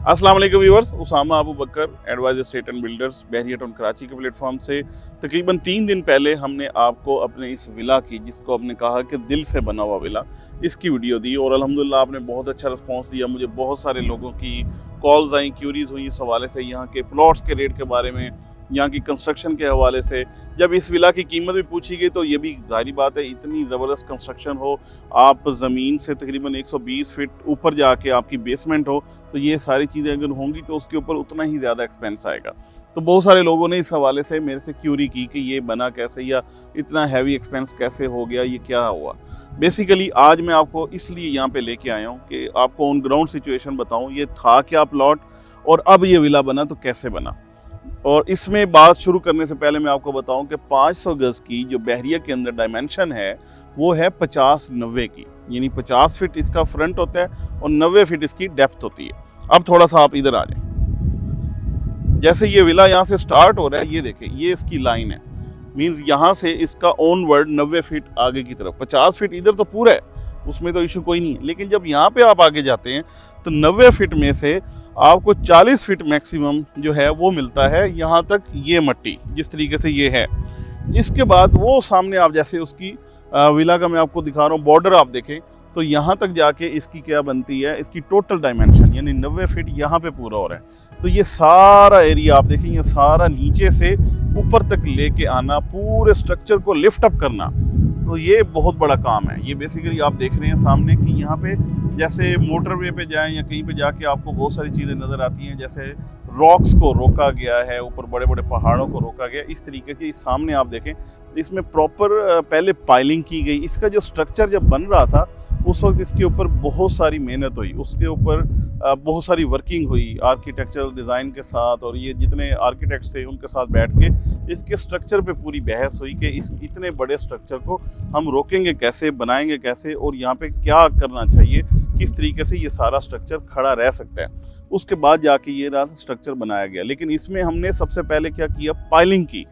अस्सलाम वालेकुम viewers, Usama Abu Bakar advise estate and builders Bahria Town Karachi के प्लेटफॉर्म से तकरीबन 3 दिन पहले हमने आपको अपने इस विला की, जिसको आपने कहा कि दिल से बना हुआ विला, इसकी वीडियो दी और अल्हम्दुलिल्लाह आपने बहुत अच्छा रिस्पांस दिया। मुझे बहुत सारे लोगों की कॉल्स आई, क्यूरीज हुई इस हवाले से, यहाँ के प्लॉट्स के रेट के बारे में, यहाँ की कंस्ट्रक्शन के हवाले से। जब इस विला की कीमत भी पूछी गई तो ये भी जाहिर बात है, इतनी ज़बरदस्त कंस्ट्रक्शन हो, आप ज़मीन से तकरीबन 120 फीट ऊपर जाके आपकी बेसमेंट हो, तो ये सारी चीज़ें अगर होंगी तो उसके ऊपर उतना ही ज़्यादा एक्सपेंस आएगा। तो बहुत सारे लोगों ने इस हवाले से मेरे से क्यूरी की कि ये बना कैसे, या इतना हैवी एक्सपेंस कैसे हो गया, ये क्या हुआ। बेसिकली आज मैं आपको इसलिए यहाँ पे लेके आया हूँ कि आपको ऑन ग्राउंड सिचुएशन बताऊँ, ये था क्या प्लॉट और अब ये विला बना तो कैसे बना। और इसमें बात शुरू करने से पहले मैं आपको बताऊं कि 500 गज की जो बहरिया के अंदर डायमेंशन है वो है 50-90 की, यानी 50 फीट इसका फ्रंट होता है और 90 फीट इसकी डेप्थ होती है। अब थोड़ा सा आप इधर आ जाएं। जैसे ये विला यहाँ से स्टार्ट हो रहा है, ये देखें, ये इसकी लाइन है, मींस यहाँ से इसका ऑनवर्ड 90 फीट आगे की तरफ। 50 फीट इधर तो पूरा है, उसमें तो इशू कोई नहीं है, लेकिन जब यहाँ पे आप आगे जाते हैं तो 90 फीट में से आपको 40 फीट मैक्सिमम जो है वो मिलता है यहाँ तक, ये मट्टी जिस तरीके से ये है। इसके बाद वो सामने आप जैसे उसकी विला का मैं आपको दिखा रहा हूँ, बॉर्डर आप देखें तो यहाँ तक जाके इसकी क्या बनती है, इसकी टोटल डायमेंशन यानी 90 फीट यहाँ पे पूरा हो रहा है। तो ये सारा एरिया आप देखें, ये सारा नीचे से ऊपर तक लेके आना, पूरे स्ट्रक्चर को लिफ्ट अप करना, तो ये बहुत बड़ा काम है। ये बेसिकली आप देख रहे हैं सामने कि यहाँ पे जैसे मोटरवे पे जाएं या कहीं पे जाके आपको बहुत सारी चीज़ें नज़र आती हैं, जैसे रॉक्स को रोका गया है, ऊपर बड़े बड़े पहाड़ों को रोका गया, इस तरीके से सामने आप देखें इसमें प्रॉपर पहले पाइलिंग की गई। इसका जो स्ट्रक्चर जब बन रहा था उस वक्त इसके ऊपर बहुत सारी मेहनत हुई, उसके ऊपर बहुत सारी वर्किंग हुई आर्किटेक्चरल डिज़ाइन के साथ, और ये जितने आर्किटेक्ट्स थे उनके साथ बैठ के इसके स्ट्रक्चर पे पूरी बहस हुई कि इस इतने बड़े स्ट्रक्चर को हम रोकेंगे कैसे, बनाएंगे कैसे, और यहाँ पे क्या करना चाहिए, किस तरीके से ये सारा स्ट्रक्चर खड़ा रह सकता है। उसके बाद जाके ये स्ट्रक्चर बनाया गया। लेकिन इसमें हमने सबसे पहले क्या किया, पाइलिंग की।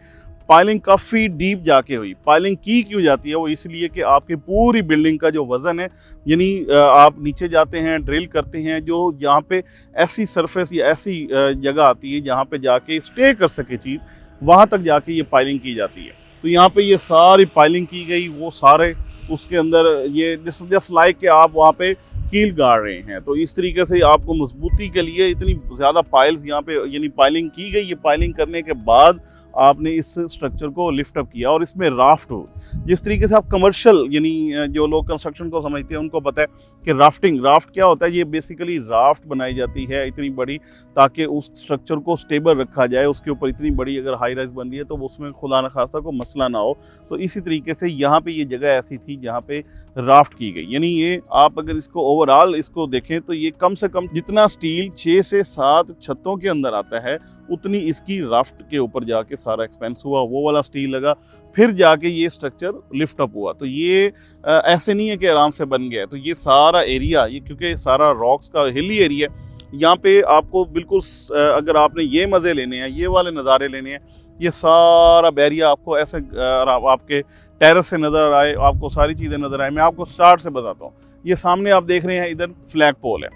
पाइलिंग काफ़ी डीप जाके हुई। पाइलिंग की क्यों जाती है, वो इसलिए कि आपकी पूरी बिल्डिंग का जो वज़न है, यानी आप नीचे जाते हैं, ड्रिल करते हैं, जो यहाँ पे ऐसी सरफेस या ऐसी जगह आती है जहाँ पे जाके स्टे कर सके चीज़, वहाँ तक जाके ये पाइलिंग की जाती है। तो यहाँ पे ये सारी पाइलिंग की गई, वो सारे उसके अंदर ये जस्ट लाइक कि आप वहाँ पे कील गाड़ रहे हैं। तो इस तरीके से आपको मजबूती के लिए इतनी ज़्यादा पाइल्स यहाँ पे यानी पाइलिंग की गई। ये पाइलिंग करने के बाद आपने इस स्ट्रक्चर को लिफ्ट अप किया और इसमें राफ्ट हो, जिस तरीके से आप कमर्शियल यानी जो लोग कंस्ट्रक्शन को समझते हैं उनको पता है कि राफ्ट क्या होता है। ये बेसिकली राफ्ट बनाई जाती है इतनी बड़ी, ताकि उस स्ट्रक्चर को स्टेबल रखा जाए। उसके ऊपर इतनी बड़ी अगर हाई राइज बन रही है तो उसमें खुदा न खासा को मसला ना हो। तो इसी तरीके से यहाँ पे ये जगह ऐसी थी जहाँ पे राफ्ट की गई। यानी ये आप अगर इसको ओवरऑल इसको देखें तो ये कम से कम जितना स्टील 6 से 7 छतों के अंदर आता है, उतनी इसकी राफ्ट के ऊपर जाके सारा एक्सपेंस हुआ, वो वाला स्टील लगा, फिर जाके ये स्ट्रक्चर लिफ्ट अप हुआ। तो ये ऐसे नहीं है कि आराम से बन गया। तो ये सारा एरिया, ये क्योंकि सारा रॉक्स का हिली एरिया, यहाँ पे आपको बिल्कुल अगर आपने ये मज़े लेने हैं, ये वाले नज़ारे लेने हैं, ये सारा बैरिया आपको ऐसे आपके टेरेस से नज़र आए, आपको सारी चीज़ें नज़र आए। मैं आपको स्टार्ट से बताता हूँ। ये सामने आप देख रहे हैं, इधर फ्लैग पोल है,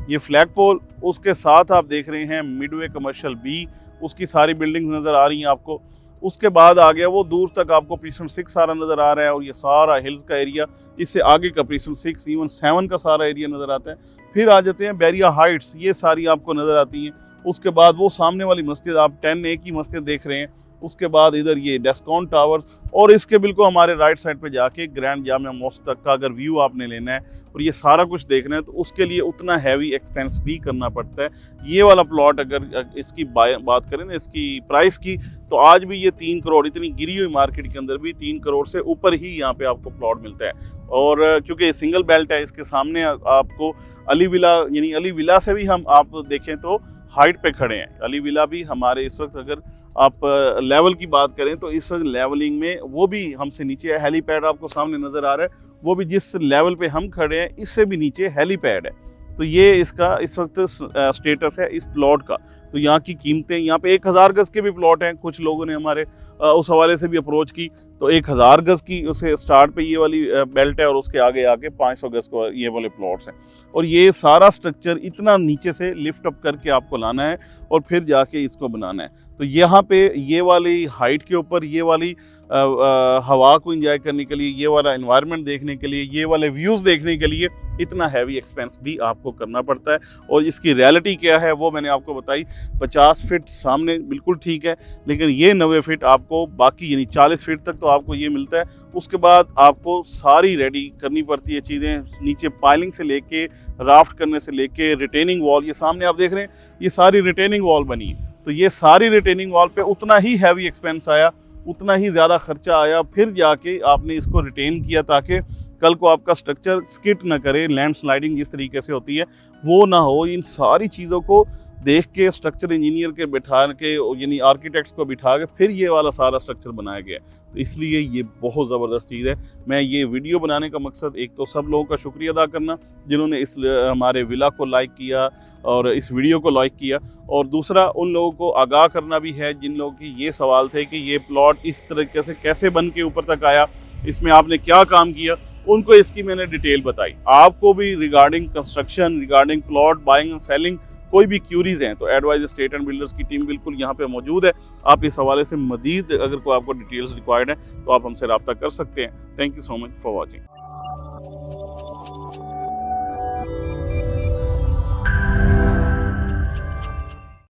ये फ्लैग पोल, उसके साथ आप देख रहे हैं मिडवे कमर्शियल बी, उसकी सारी बिल्डिंग्स नज़र आ रही हैं आपको। उसके बाद आ गया वो दूर तक आपको प्रीसेंट 6 सारा नज़र आ रहा है, और ये सारा हिल्स का एरिया, इससे आगे का प्रीसेंट 6 इवन 7 का सारा एरिया नज़र आता है। फिर आ जाते हैं बैरिया हाइट्स, ये सारी आपको नज़र आती हैं। उसके बाद वो सामने वाली मस्जिद, आप 10A की मस्जिद देख रहे हैं। उसके बाद इधर ये डेस्कॉन टावर, और इसके बिल्कुल हमारे राइट साइड पे जाके ग्रैंड जामिया मॉस्क तक का अगर व्यू आपने लेना है और ये सारा कुछ देखना है तो उसके लिए उतना हैवी एक्सपेंस भी करना पड़ता है। ये वाला प्लॉट अगर इसकी बात करें ना, इसकी प्राइस की, तो आज भी ये 3 करोड़, इतनी गिरी हुई मार्केट के अंदर भी 3 करोड़ से ऊपर ही यहाँ पे आपको प्लॉट मिलता है। और क्योंकि सिंगल बेल्ट है, इसके सामने आपको अली विला, यानी अली विला से भी हम आप देखें तो हाइट पे खड़े हैं। अली विला भी हमारे इस वक्त, अगर आप लेवल की बात करें तो इस वक्त लेवलिंग में वो भी हमसे नीचे है। हेलीपैड आपको सामने नज़र आ रहा है, वो भी जिस लेवल पे हम खड़े हैं इससे भी नीचे हेलीपैड है। तो ये इसका इस वक्त स्टेटस है इस प्लॉट का। तो यहाँ की कीमतें, यहाँ पे 1000 गज के भी प्लॉट हैं, कुछ लोगों ने हमारे उस हवाले से भी अप्रोच की, तो 1000 गज की उसे स्टार्ट पे ये वाली बेल्ट है और उसके आगे आगे 500 गज को ये वाले प्लॉट्स हैं। और ये सारा स्ट्रक्चर इतना नीचे से लिफ्ट अप करके आपको लाना है और फिर जाके इसको बनाना है। तो यहाँ पे ये वाली हाइट के ऊपर ये वाली हवा को एंजॉय करने के लिए, ये वाला एनवायरनमेंट देखने के लिए, ये वाले व्यूज़ देखने के लिए इतना हैवी एक्सपेंस भी आपको करना पड़ता है। और इसकी रियलिटी क्या है वो मैंने आपको बताई। 50 फीट सामने बिल्कुल ठीक है, लेकिन ये 90 फीट आपको बाकी यानी 40 फीट तक तो आपको ये मिलता है। उसके बाद आपको सारी रेडी करनी पड़ती है चीज़ें, नीचे पाइलिंग से लेके राफ्ट करने से लेके रिटेनिंग वॉल, ये सामने आप देख रहे हैं ये सारी रिटेनिंग वॉल बनी है। तो ये सारी रिटेनिंग वॉल पे उतना ही हैवी एक्सपेंस आया, उतना ही ज़्यादा खर्चा आया, फिर जाके आपने इसको रिटेन किया ताकि कल को आपका स्ट्रक्चर स्किट ना करे, लैंड स्लाइडिंग जिस तरीके से होती है वो ना हो। इन सारी चीज़ों को देख के स्ट्रक्चर इंजीनियर के बिठा के यानी आर्किटेक्ट्स को बिठा के फिर ये वाला सारा स्ट्रक्चर बनाया गया। तो इसलिए ये बहुत ज़बरदस्त चीज़ है। मैं ये वीडियो बनाने का मकसद एक तो सब लोगों का शुक्रिया अदा करना जिन्होंने इस हमारे विला को लाइक किया और इस वीडियो को लाइक किया, और दूसरा उन लोगों को आगाह करना भी है जिन लोगों की ये सवाल थे कि ये प्लॉट इस तरीके से कैसे बन के ऊपर तक आया, इसमें आपने क्या काम किया, उनको इसकी मैंने डिटेल बताई। आपको भी regarding construction, regarding plot buying and selling कोई भी क्यूरीज हैं तो एडवाइज एस्टेट एंड बिल्डर्स की टीम बिल्कुल यहाँ पे मौजूद है। आप इस हवाले से मजीद अगर कोई आपको डिटेल्स रिक्वायर्ड है तो आप हमसे रब्ता कर सकते हैं। Thank you so much for watching.